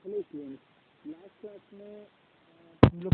Hello students, last class में हम लोग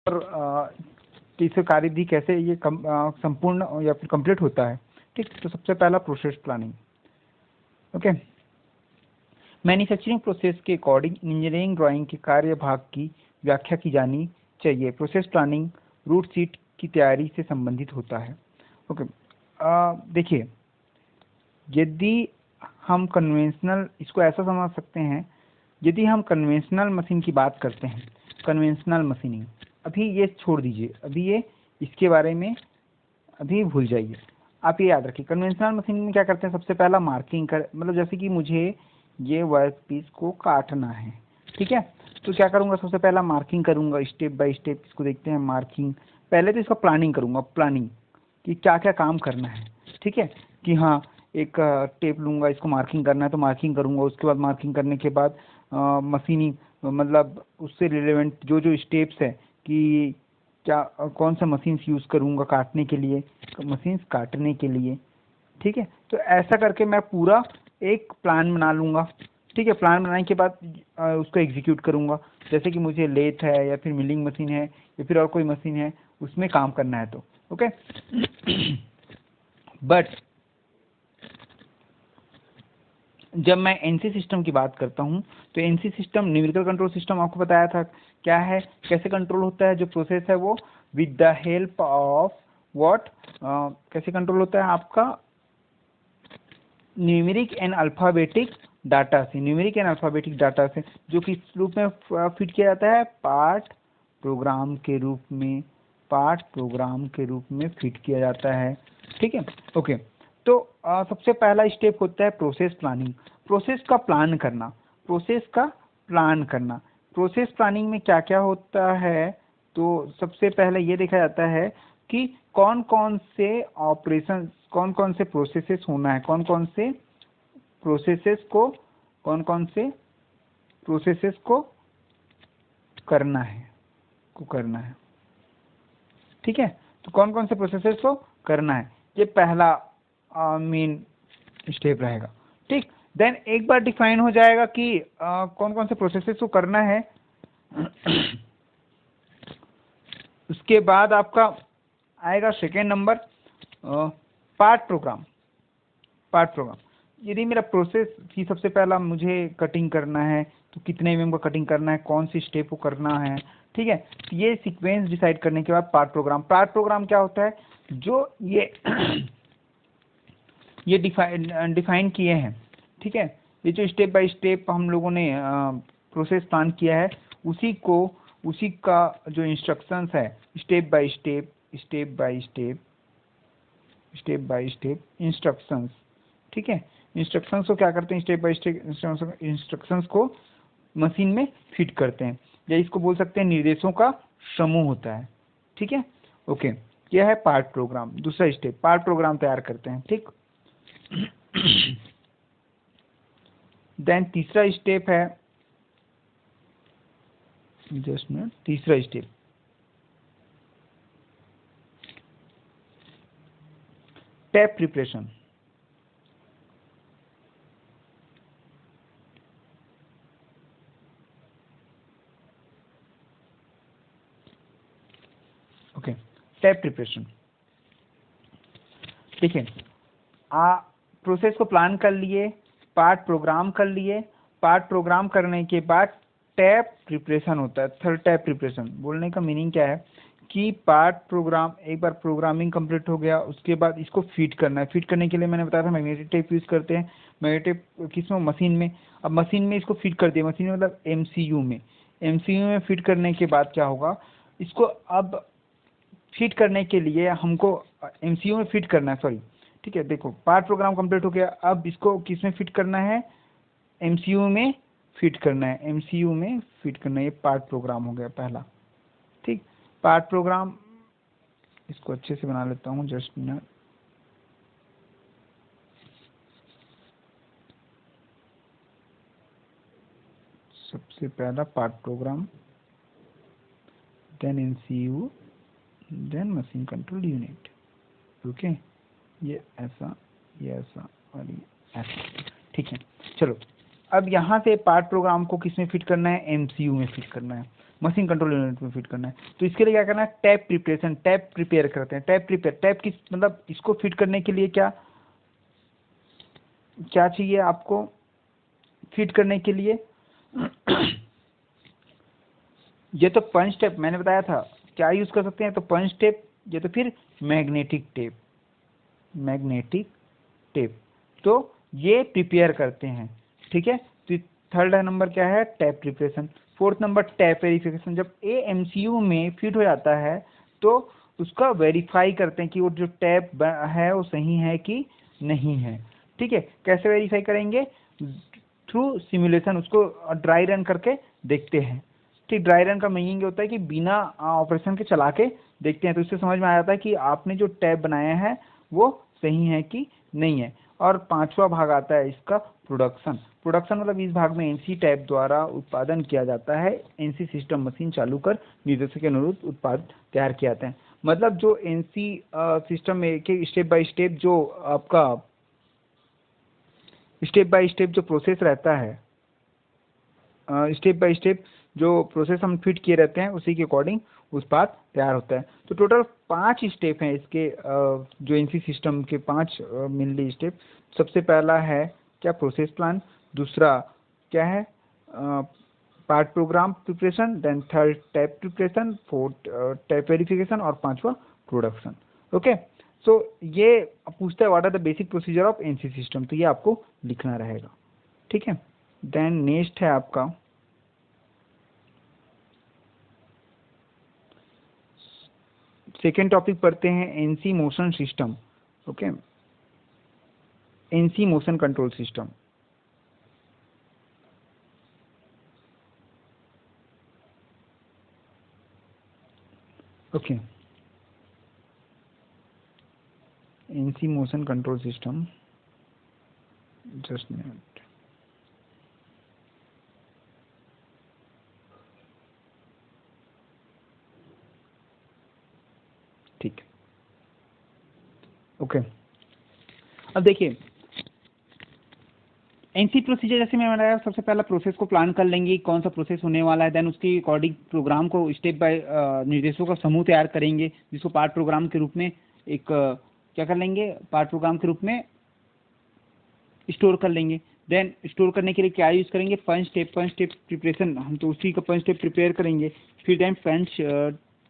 और इसे कार्यविधि कैसे ये संपूर्ण या फिर कंप्लीट होता है। ठीक, तो सबसे पहला process planning. Okay, manufacturing process के अकॉर्डिंग इंजीनियरिंग ड्राइंग के कार्य भाग की व्याख्या की जानी चाहिए। प्रोसेस प्लानिंग रूट सीट की तैयारी से संबंधित होता है। ओके, देखिए, यदि हम कन्वेंशनल, इसको ऐसा समझ सकते हैं, यदि हम कन्वेंशनल मशीन की बात करते हैं, कन्वेंशनल मशीनिंग, अभी ये छोड़ दीजिए, अभी ये इसके बारे में अभी भूल जाइए। आप ये याद रखिए, कन्वेंशनल मशीनिंग में क्या करते हैं, सबसे पहला मार्किंग कर, मतलब जैसे कि मुझे ये वर्क पीस को काटना है, ठीक है, तो क्या करूँगा, सबसे पहला मार्किंग करूँगा, स्टेप बाय स्टेप इसको देखते हैं। मार्किंग, पहले तो इसका प्लानिंग करूँगा, प्लानिंग कि क्या क्या काम करना है, ठीक है, कि हाँ एक टेप लूँगा, इसको मार्किंग करना है तो मार्किंग करूँगा, उसके बाद मार्किंग करने के बाद मशीनिंग, मतलब उससे रिलेवेंट जो जो स्टेप्स है कि क्या कौन सा मशीन्स यूज़ करूँगा काटने के लिए, मशीन्स काटने के लिए, ठीक है। तो ऐसा करके मैं पूरा एक प्लान बना लूँगा, ठीक है। प्लान बनाने के बाद उसको एग्जीक्यूट करूँगा, जैसे कि मुझे लेथ है या फिर मिलिंग मशीन है या फिर और कोई मशीन है उसमें काम करना है तो ओके। बट जब मैं एनसी सिस्टम की बात करता हूँ तो NC system, numerical control system, आपको बताया था क्या है, कैसे कंट्रोल होता है, जो प्रोसेस है वो with the help of what, कैसे कंट्रोल होता है आपका, न्यूमेरिक एंड अल्फ़ाबेटिक डाटा से, न्यूमेरिक एंड अल्फ़ाबेटिक डाटा से, जो किस रूप में फिट किया जाता है, पार्ट प्रोग्राम के रूप में, पार्ट प्रोग्राम के रूप में फिट किया जाता है, ठीक है। ओके, तो सबसे पहला स्टेप होता है प्रोसेस प्लानिंग, प्रोसेस का प्लान करना, प्रोसेस का प्लान करना। प्रोसेस प्लानिंग में क्या क्या होता है, तो सबसे पहले ये देखा जाता है कि कौन कौन से ऑपरेशन, कौन कौन से प्रोसेसेस होना है, कौन कौन से प्रोसेसेस को, कौन कौन से प्रोसेसेस को करना है। ठीक है, तो कौन कौन से प्रोसेसेस को करना है, ये पहला मेन स्टेप रहेगा। ठीक, देन एक बार डिफाइन हो जाएगा कि कौन कौन से प्रोसेसेस को करना है, उसके बाद आपका आएगा सेकेंड नंबर पार्ट प्रोग्राम। यदि मेरा प्रोसेस की सबसे पहला मुझे कटिंग करना है तो कितने mm का कटिंग करना है, कौन सी स्टेप को करना है, ठीक है, तो ये सीक्वेंस डिसाइड करने के बाद पार्ट प्रोग्राम क्या होता है, जो ये डिफाइन किए हैं। ठीक है, ये जो स्टेप बाय स्टेप हम लोगों ने प्रोसेस प्लान किया है, उसी का जो इंस्ट्रक्शंस है, स्टेप बाय स्टेप इंस्ट्रक्शंस। ठीक है, इंस्ट्रक्शंस को क्या करते हैं, स्टेप बाय स्टेप इंस्ट्रक्शंस को मशीन में फिट करते हैं, या इसको बोल सकते हैं निर्देशों का समूह होता है। ठीक है, ओके, यह है पार्ट प्रोग्राम। दूसरा स्टेप पार्ट प्रोग्राम तैयार करते हैं। ठीक, देन तीसरा स्टेप है, जस्ट मिनट, तीसरा step tap preparation. Okay, tap preparation. ठीक है, प्रोसेस को प्लान कर लिए, पार्ट प्रोग्राम कर लिए, पार्ट प्रोग्राम करने के बाद टैप प्रिपरेशन होता है। थर्ड टैप प्रिपरेशन बोलने का मीनिंग क्या है कि पार्ट प्रोग्राम, एक बार प्रोग्रामिंग कंप्लीट हो गया, उसके बाद इसको फीड करना है। फीड करने के लिए मैंने बताया था मैग्नेटिक टेप यूज़ करते हैं। मैग्नेटिक किसमें, मशीन में। अब मशीन में इसको फीड कर दिया, मशीन में मतलब एमसीयू में फीड करने के बाद क्या होगा, इसको अब फीड करने के लिए हमको एमसीयू में फीड करना है, सॉरी। ठीक है, देखो पार्ट प्रोग्राम कंप्लीट हो गया, अब इसको किस में फिट करना है, एमसीयू में फिट करना है, ये पार्ट प्रोग्राम हो गया पहला। ठीक, पार्ट प्रोग्राम, इसको अच्छे से बना लेता हूँ, जस्ट मिनट। सबसे पहला part program, then MCU, then machine control unit. Okay, ये ऐसा और ये ऐसा। ठीक है, चलो अब यहाँ से पार्ट प्रोग्राम को किस में फिट करना है, एमसीयू में फिट करना है, मशीन कंट्रोल यूनिट में फिट करना है। तो इसके लिए क्या करना है, टैप प्रिपरेशन, टैप प्रिपेयर करते हैं। टैप किस मतलब इसको फिट करने के लिए क्या चाहिए आपको, फिट करने के लिए ये तो पंच टेप मैंने बताया था, क्या यूज कर सकते हैं, तो पंच टेप, ये तो फिर मैग्नेटिक टेप, तो ये प्रिपेयर करते हैं। ठीक है, तो थर्ड नंबर क्या है, tap preparation. Fourth number tap verification. जब ए एमसीयू में फिट हो जाता है तो उसका वेरीफाई करते हैं कि वो जो टैप है वो सही है कि नहीं है। ठीक है, कैसे वेरीफाई करेंगे, थ्रू सिमुलेशन, उसको ड्राई रन करके देखते हैं। ठीक, ड्राई रन का मीनिंग होता है कि बिना ऑपरेशन के चला के देखते हैं, तो इससे समझ में आ जाता है कि आपने जो टैप बनाया है वो सही है कि नहीं है। और पांचवा भाग आता है इसका प्रोडक्शन मतलब इस भाग में एनसी टैप द्वारा उत्पादन किया जाता है। एनसी सिस्टम मशीन चालू कर निर्देशों के अनुरूप उत्पाद तैयार किए जाते हैं। मतलब जो एनसी सिस्टम में एक स्टेप बाय स्टेप जो आपका जो प्रोसेस रहता है, स्टेप बाय स्टेप जो प्रोसेस हम फिट किए रहते हैं उसी के अकॉर्डिंग उत्पाद तैयार होता है। तो टोटल 5 स्टेप हैं इसके, जो एनसी सिस्टम के 5 मेनली स्टेप। सबसे पहला है क्या, प्रोसेस प्लान। दूसरा क्या है, part program preparation. Then third tape preparation, fourth tape verification, और पांचवा प्रोडक्शन। ओके, सो ये पूछता है what are the basic procedure of NC system, तो ये आपको लिखना रहेगा। ठीक है, देन नेक्स्ट है आपका सेकेंड टॉपिक पढ़ते हैं, NC motion system. Okay, NC motion control system. Okay, NC motion control system, just minute. Okay, अब देखिए एनसी प्रोसीजर जैसे मैंने बताया, सबसे पहला प्रोसेस को प्लान कर लेंगे कौन सा प्रोसेस होने वाला है, देन उसके अकॉर्डिंग प्रोग्राम को स्टेप बाय निर्देशों का समूह तैयार करेंगे, जिसको पार्ट प्रोग्राम के रूप में एक क्या कर लेंगे, पार्ट प्रोग्राम के रूप में स्टोर कर लेंगे। देन स्टोर करने के लिए क्या यूज़ करेंगे, पंच स्टेप प्रिपरेशन, हम तो उसी का पंच स्टेप प्रिपेयर करेंगे, फिर देन पंच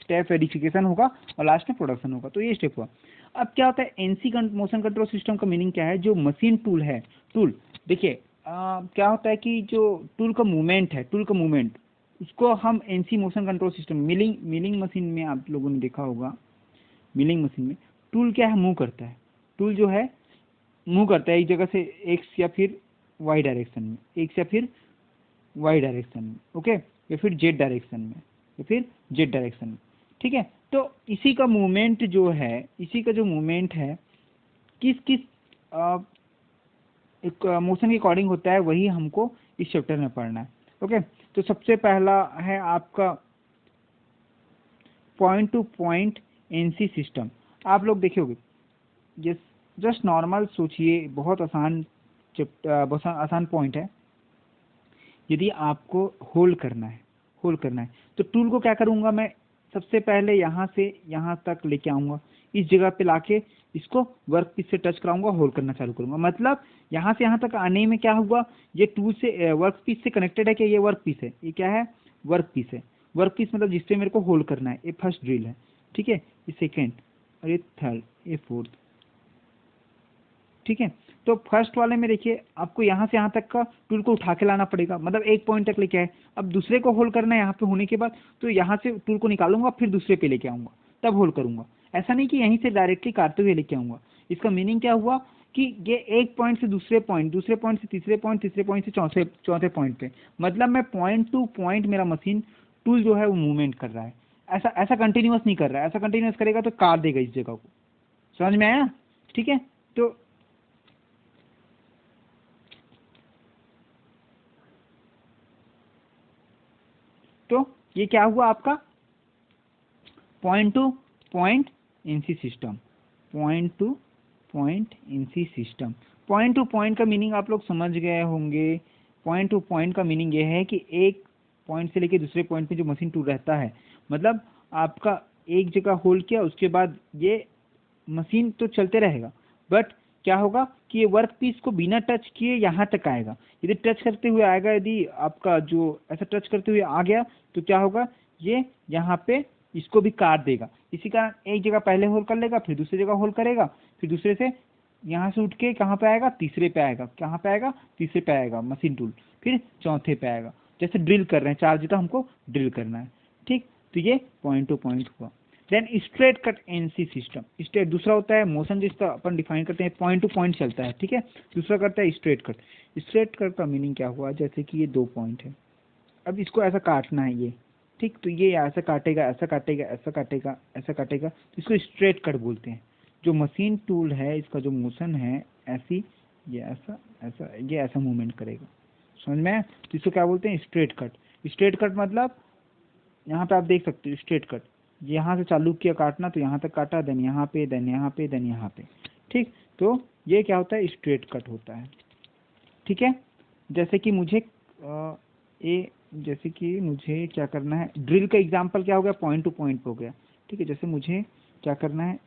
स्टेप वेरिफिकेशन होगा और लास्ट में प्रोडक्शन होगा। तो ये स्टेप हुआ। अब क्या होता है एनसी मोशन कंट्रोल सिस्टम का मीनिंग क्या है, जो मशीन टूल है, टूल देखिए क्या होता है कि जो टूल का मूवमेंट है, टूल का मूवमेंट उसको हम NC motion control system, milling machine में आप लोगों ने देखा होगा, मिलिंग मशीन में टूल क्या है, मूव करता है, टूल जो है मूव करता है एक जगह से एक्स या फिर वाई डायरेक्शन में, एक्स या फिर वाई डायरेक्शन में, ओके, या फिर जेड डायरेक्शन में, या फिर जेड डायरेक्शन में, ठीक है। तो इसी का मूवमेंट जो है, इसी का जो मूवमेंट है किस किस एक मोशन के अकॉर्डिंग होता है, वही हमको इस चैप्टर में पढ़ना है, ओके। तो सबसे पहला है आपका point to point NC system. आप लोग देखे होंगे, जस्ट नॉर्मल सोचिए, बहुत आसान पॉइंट है। यदि आपको होल्ड करना है तो टूल को क्या करूंगा मैं, सबसे पहले यहाँ से यहाँ तक लेके आऊंगा, इस जगह पे लाके इसको वर्क पीस से टच कराऊंगा, होल्ड करना चालू करूंगा। मतलब यहाँ से यहाँ तक आने में क्या हुआ, ये टूल से वर्क पीस से कनेक्टेड है कि ये वर्क पीस है, ये क्या है, वर्क पीस है। वर्क पीस मतलब जिससे मेरे को होल्ड करना है। ये फर्स्ट ड्रिल है, ठीक है, ये सेकेंड और ये थर्ड, ये फोर्थ, ठीक है। तो फर्स्ट वाले में देखिए आपको यहाँ से यहाँ तक का टूल को उठा के लाना पड़ेगा, मतलब एक पॉइंट तक लेके आए। अब दूसरे को होल्ड करना है यहाँ पे होने के बाद, तो यहाँ से टूल को निकालूंगा, फिर दूसरे पे लेके आऊंगा, तब होल्ड करूंगा। ऐसा नहीं कि यहीं से डायरेक्टली काटते हुए लेके आऊंगा। इसका मीनिंग क्या हुआ कि ये एक पॉइंट से दूसरे पॉइंट से तीसरे पॉइंट से चौथे पॉइंट पे, मतलब मैं पॉइंट टू पॉइंट मेरा मशीन टूल जो है वो मूवमेंट कर रहा है। ऐसा कंटिन्यूअस नहीं कर रहा है, ऐसा कंटिन्यूअस करेगा तो काट देगा इस जगह को। समझ में आया, ठीक है। तो ये क्या हुआ आपका point to point NC system, point to point NC system. Point to point का मीनिंग आप लोग समझ गए होंगे। पॉइंट टू पॉइंट का मीनिंग ये है कि एक पॉइंट से लेके दूसरे पॉइंट पे जो मशीन टूल रहता है, मतलब आपका एक जगह होल्ड किया, उसके बाद ये मशीन तो चलते रहेगा, बट क्या होगा कि ये वर्क पीस को बिना टच किए यहाँ तक आएगा। यदि टच करते हुए आएगा, यदि आपका जो ऐसा टच करते हुए आ गया तो क्या होगा, ये यहाँ पे इसको भी काट देगा। इसी कारण एक जगह पहले होल्ड कर लेगा, फिर दूसरी जगह होल्ड करेगा, फिर दूसरे से यहाँ से उठ के कहाँ पे आएगा, तीसरे पे आएगा, कहाँ पे आएगा, तीसरे पे आएगा मशीन टूल, फिर चौथे पे आएगा। जैसे ड्रिल कर रहे हैं, 4 जगह हमको ड्रिल करना है, ठीक। तो ये पॉइंट टू पॉइंट हुआ। Then straight cut NC system, straight दूसरा होता है मोशन जिसका अपन डिफाइन करते हैं, पॉइंट टू पॉइंट चलता है, ठीक है। दूसरा करता है स्ट्रेट कट। स्ट्रेट कट का मीनिंग क्या हुआ, जैसे कि ये 2 पॉइंट है, अब इसको ऐसा काटना है ये, ठीक। तो ये ऐसा काटेगा, ऐसा काटेगा, ऐसा काटेगा, ऐसा काटेगा, तो इसको स्ट्रेट कट बोलते हैं। जो मशीन टूल है, इसका जो मोशन है ऐसी, ये ऐसा ऐसा, ये ऐसा मूवमेंट करेगा, समझ में आया? तो इसको क्या बोलते हैं, स्ट्रेट कट। स्ट्रेट कट मतलब यहाँ पे आप देख सकते हो स्ट्रेट कट, यहाँ से चालू किया काटना, तो यहाँ तक काटा, देन यहाँ पे, देन यहाँ पे, देन यहाँ पे, ठीक। तो ये क्या होता है, स्ट्रेट कट होता है, ठीक है। जैसे कि मुझे जैसे कि मुझे क्या करना है, ड्रिल का एग्जांपल क्या हो गया, पॉइंट टू पॉइंट हो गया, ठीक है। जैसे मुझे क्या करना है,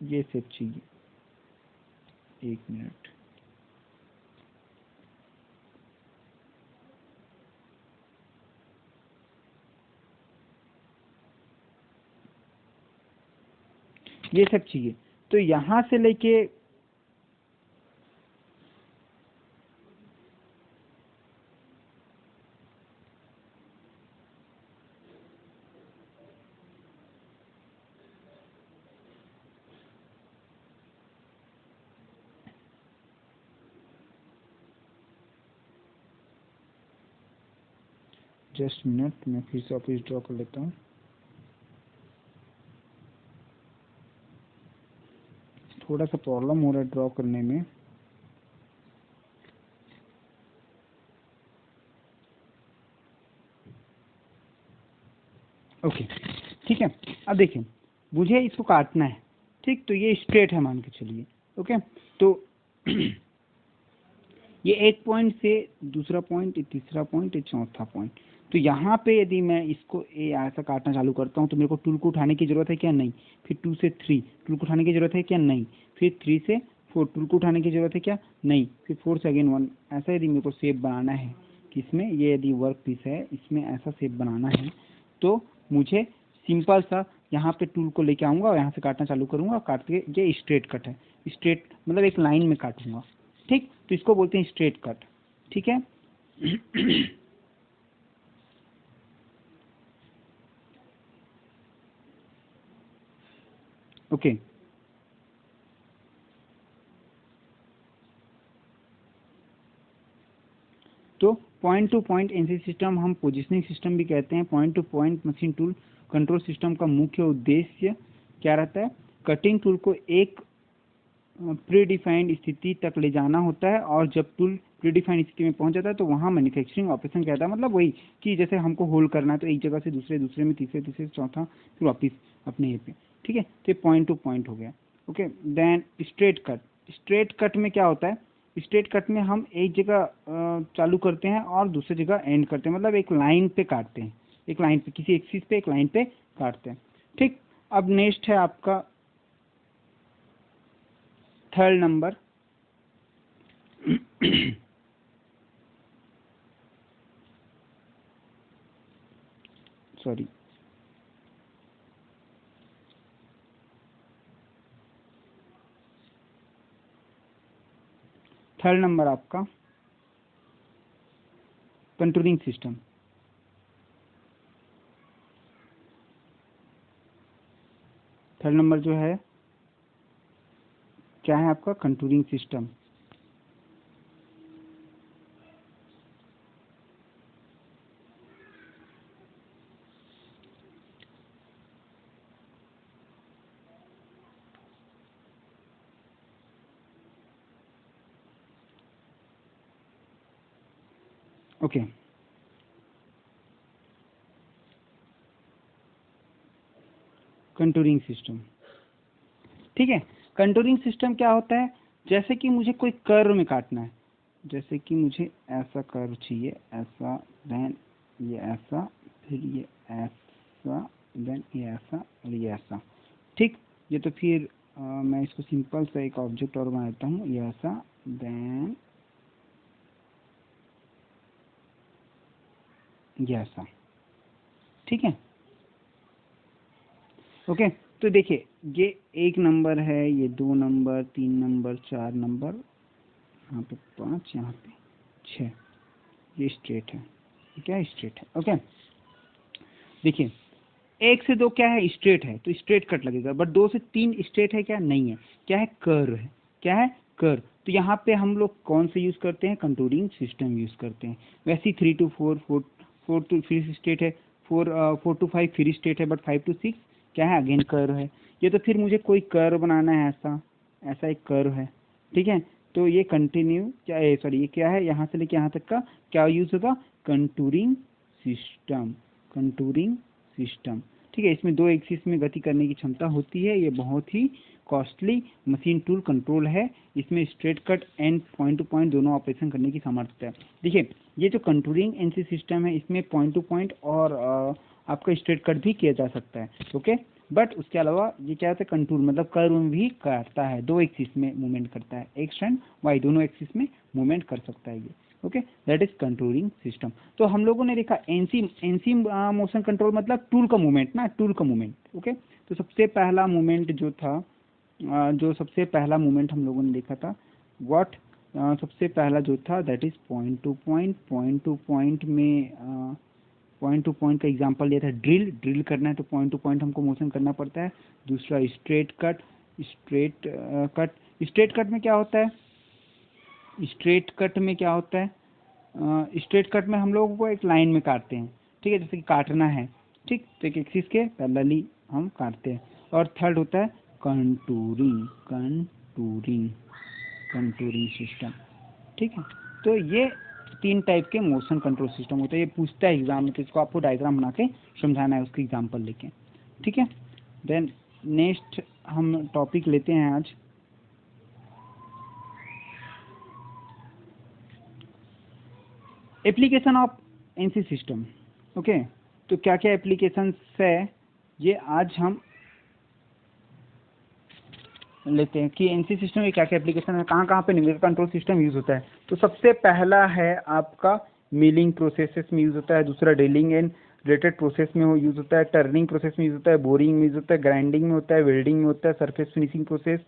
ये सेट चाहिए, 1 मिनट, ये सब चाहिए। तो यहाँ से लेके जस्ट मिनट, मैं फिर से ऑफिस ड्रॉ कर लेता हूँ। थोड़ा सा प्रॉब्लम हो रहा है ड्रॉ करने में। ओके, ठीक है। अब देखिए मुझे इसको काटना है, ठीक, तो ये स्ट्रेट है मान के चलिए। ओके, तो ये एक पॉइंट से दूसरा पॉइंट, ये तीसरा पॉइंट, ये चौथा पॉइंट। तो यहाँ पे यदि मैं इसको ऐसा काटना चालू करता हूँ तो मेरे को टूल को उठाने की जरूरत है क्या? नहीं। फिर 2 से 3 टूल को उठाने की जरूरत है क्या? नहीं। फिर 3 से 4 टूल को उठाने की जरूरत है क्या? नहीं। फिर 4 से अगेन 1। ऐसा यदि मेरे को शेप बनाना है किसमें, ये यदि वर्क पीस है इसमें ऐसा शेप बनाना है तो मुझे सिंपल सा यहाँ पे टूल को लेके आऊँगा और यहाँ से काटना चालू करूँगा। काट के ये स्ट्रेट कट है, स्ट्रेट मतलब एक लाइन में काटूंगा। ठीक, तो इसको बोलते हैं स्ट्रेट कट। ठीक है। ओके, तो point to point NC system हम पोजिशनिंग सिस्टम भी कहते हैं। Point to point machine tool control system का मुख्य उद्देश्य क्या रहता है? कटिंग टूल को एक प्रीडिफाइंड स्थिति तक ले जाना होता है, और जब टूल प्रीडिफाइंड स्थिति में पहुंच जाता है तो वहां मैन्युफैक्चरिंग ऑपरेशन कहता है। मतलब वही कि जैसे हमको होल्ड करना है तो एक जगह से दूसरे, दूसरे में तीसरे, तीसरे से चौथा, फिर वापिस अपने ये पे। ठीक है, तो पॉइंट टू पॉइंट हो गया। Okay, then straight cut. Straight cut में क्या होता है? स्ट्रेट कट में हम एक जगह चालू करते हैं और दूसरी जगह एंड करते हैं, मतलब एक लाइन पे काटते हैं, एक लाइन पे, किसी एक्सिस पे एक लाइन पे काटते हैं। ठीक, अब नेक्स्ट है आपका third number. Sorry, third number आपका कंट्रोलिंग सिस्टम। थर्ड नंबर जो है क्या है आपका? Controlling system. Okay, controlling system. ठीक है, कंट्रोलिंग सिस्टम क्या होता है? जैसे कि मुझे कोई कर्व में काटना है, जैसे कि मुझे ऐसा कर्व चाहिए, ऐसा, देन ये ऐसा, फिर ये ऐसा, देन ये ऐसा और ये ऐसा। ठीक, ये तो फिर मैं इसको सिंपल सा एक ऑब्जेक्ट और बना देता हूँ, ये ऐसा, देन ये ऐसा। ठीक है, ओके, तो देखिए ये 1 नंबर है, ये 2 नंबर, 3 नंबर, 4 नंबर, यहाँ पे 5, यहाँ पे 6, ये स्ट्रेट है। क्या स्ट्रेट है? ओके, देखिए 1 से 2 क्या है? स्ट्रेट है, तो स्ट्रेट कट लगेगा। बट 2 से 3 स्ट्रेट है क्या? नहीं है। क्या है? कर्व है। क्या है? कर्व। तो यहाँ पे हम लोग कौन से यूज करते हैं? कंटूरिंग सिस्टम यूज करते हैं। वैसे ही 3 to 4, 4 to 3 स्ट्रेट है, 4 to 5 फिर स्ट्रेट है, बट 5 to 6 क्या है? अगेन कर्व है। ये तो फिर मुझे कोई कर्व बनाना है, ऐसा, ऐसा एक कर्व है। ठीक है, तो ये कंटिन्यू क्या है, सॉरी, ये क्या है? यहाँ से लेके यहाँ तक का क्या यूज होगा? Contouring system. Contouring system. ठीक है, इसमें 2 एक्सिस में गति करने की क्षमता होती है। ये बहुत ही कॉस्टली मशीन टूल कंट्रोल है। इसमें straight cut and point to point दोनों ऑपरेशन करने की सामर्थ्य है। देखिए ये जो कंटूरिंग एनसी सिस्टम है इसमें पॉइंट टू पॉइंट और आपका स्ट्रेट कट भी किया जा सकता है। ओके, बट उसके अलावा ये क्या होता है? कंटूर मतलब कर्व में भी काटता है, 2 एक्सिस में मूवमेंट करता है, एक्स एंड वाई दोनों एक्सिस में मूवमेंट कर सकता है ये। Okay, that is controlling system. तो हम लोगों ने देखा एनसी मोशन कंट्रोल मतलब टूल का मूवमेंट ना, टूल का मूवमेंट। ओके, तो सबसे पहला मूवमेंट जो था, जो सबसे पहला मूवमेंट हम लोगों ने देखा था व्हाट, सबसे पहला जो था that is point to point. Point to point में पॉइंट टू पॉइंट का एग्जांपल लिया था ड्रिल करना है तो पॉइंट टू पॉइंट हमको मोशन करना पड़ता है। दूसरा स्ट्रेट कट। स्ट्रेट कट में क्या होता है? स्ट्रेट कट में क्या होता है? स्ट्रेट कट में हम लोगों को एक लाइन में काटते हैं। ठीक है, जैसे कि काटना है, ठीक, तो एक एक्सिस के पैरेलली हम काटते हैं। और थर्ड होता है कंटूरिंग। Contouring contouring system. ठीक है, तो ये 3 टाइप के मोशन कंट्रोल सिस्टम होते हैं। ये पूछता है एग्जाम में, तो इसको आपको डायग्राम बना के समझाना है उसके एग्जाम्पल लेके। ठीक है, देन नेक्स्ट हम टॉपिक लेते हैं आज application of NC system. Okay, तो क्या क्या एप्लीकेशंस है ये आज हम लेते हैं कि एनसी सिस्टम में क्या क्या एप्लीकेशन है, कहाँ कहाँ पे न्यूमेरिकल कंट्रोल सिस्टम यूज़ होता है। तो सबसे पहला है आपका मिलिंग प्रोसेसेस में यूज़ होता है, दूसरा ड्रिलिंग एंड रिलेटेड प्रोसेस में यूज़ होता है, टर्निंग प्रोसेस में यूज़ होता है, बोरिंग में यूज़ होता है, ग्राइंडिंग में होता है, वेल्डिंग में होता है, surface finishing process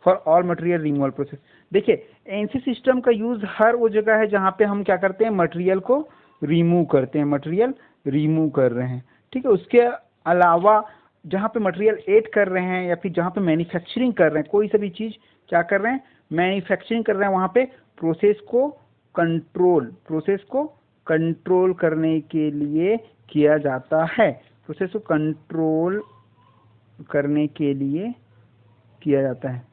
for all material removal process. देखिए एनसी सिस्टम का यूज़ हर वो जगह है जहाँ पे हम क्या करते हैं, मटेरियल को रिमूव करते हैं, मटेरियल रिमूव कर रहे हैं, ठीक है। उसके अलावा जहाँ पे मटेरियल ऐड कर रहे हैं या फिर जहाँ पे मैन्युफैक्चरिंग कर रहे हैं, कोई सा भी चीज़ क्या कर रहे हैं, मैन्युफैक्चरिंग कर रहे हैं, वहाँ पे प्रोसेस को कंट्रोल करने के लिए किया जाता है, प्रोसेस को कंट्रोल करने के लिए किया जाता है।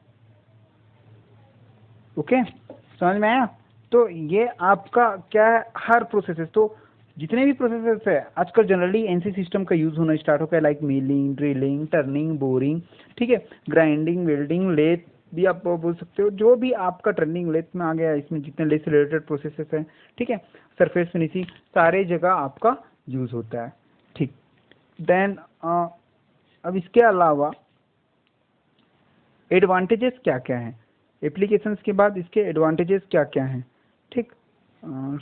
ओके, समझ में आया। तो ये आपका क्या है, हर प्रोसेसेस, तो जितने भी प्रोसेसेस है आजकल जनरली एनसी सिस्टम का यूज़ होना स्टार्ट हो गया, like milling, drilling, turning, boring, ठीक है, ग्राइंडिंग, वेल्डिंग, लेथ भी आप बोल सकते हो, जो भी आपका टर्निंग लेथ में आ गया, इसमें जितने लेथ से रिलेटेड प्रोसेसेस हैं, ठीक है, सरफेस फिनिशिंग, सारे जगह आपका यूज़ होता है, ठीक। देन अब इसके अलावा एडवांटेजेस क्या क्या हैं, एप्लीकेशंस के बाद इसके एडवांटेजेस क्या क्या हैं, ठीक।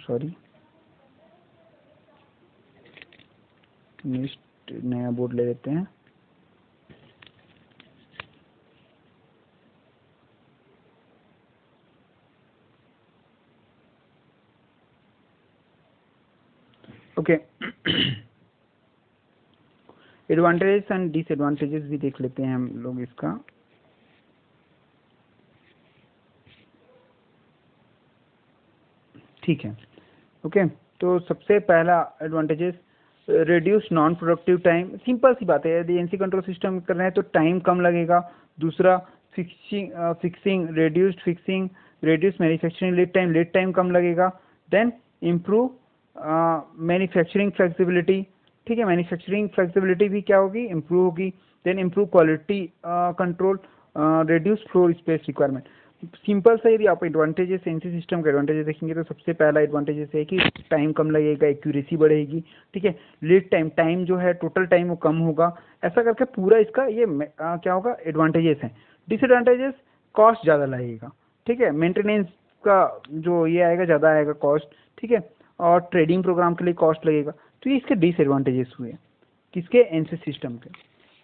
सॉरी, नेक्स्ट नया बोर्ड ले लेते हैं। ओके, एडवांटेजेस एंड डिसएडवांटेजेस भी देख लेते हैं हम लोग इसका। ठीक है, ओके। तो सबसे पहला advantages, reduce non productive time, simple सी बात है, यदि एनसी कंट्रोल सिस्टम कर रहे हैं तो टाइम कम लगेगा। दूसरा fixing reduce manufacturing lead time कम लगेगा। देन इम्प्रूव मैन्युफैक्चरिंग फ्लेक्सिबिलिटी, ठीक है, मैन्युफैक्चरिंग फ्लेक्सिबिलिटी भी क्या होगी, इम्प्रूव होगी। Then improve quality control, reduce floor space requirement. Simple सा यदि आप एडवांटेजेस एनसी सिस्टम का एडवांटेजेस देखेंगे तो सबसे पहला एडवांटेजेस है कि टाइम कम लगेगा, एक्यूरेसी बढ़ेगी, ठीक है, लीड टाइम जो है टोटल टाइम वो कम होगा। ऐसा करके पूरा इसका ये क्या होगा, एडवांटेजेस हैं। डिसएडवांटेजेस, कॉस्ट ज़्यादा लगेगा, ठीक है, मेंटेनेंस का जो ये आएगा ज़्यादा आएगा कॉस्ट, ठीक है, और ट्रेडिंग प्रोग्राम के लिए कॉस्ट लगेगा। तो ये इसके डिसएडवांटेजेस हुए किसके, एनसी सिस्टम के।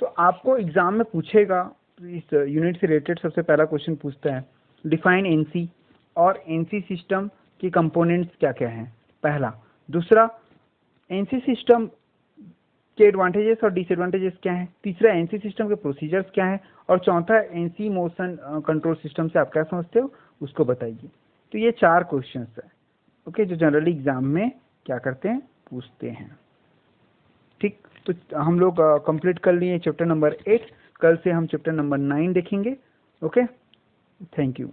तो आपको एग्जाम में पूछेगा, इस यूनिट से रिलेटेड सबसे पहला क्वेश्चन पूछता है, डिफाइन एनसी और एनसी सिस्टम की कंपोनेंट्स क्या क्या हैं, पहला। दूसरा, एनसी सिस्टम के एडवांटेजेस और डिसएडवांटेजेस क्या हैं। तीसरा, एनसी सिस्टम के प्रोसीजर्स क्या हैं। और चौथा, एनसी मोशन कंट्रोल सिस्टम से आप क्या समझते हो उसको बताइए। तो ये 4 क्वेश्चंस है, ओके, जो जनरली एग्जाम में क्या करते हैं, पूछते हैं, ठीक। तो हम लोग कंप्लीट कर लिए चैप्टर नंबर 8, कल से हम चैप्टर नंबर 9 देखेंगे। Okay, thank you.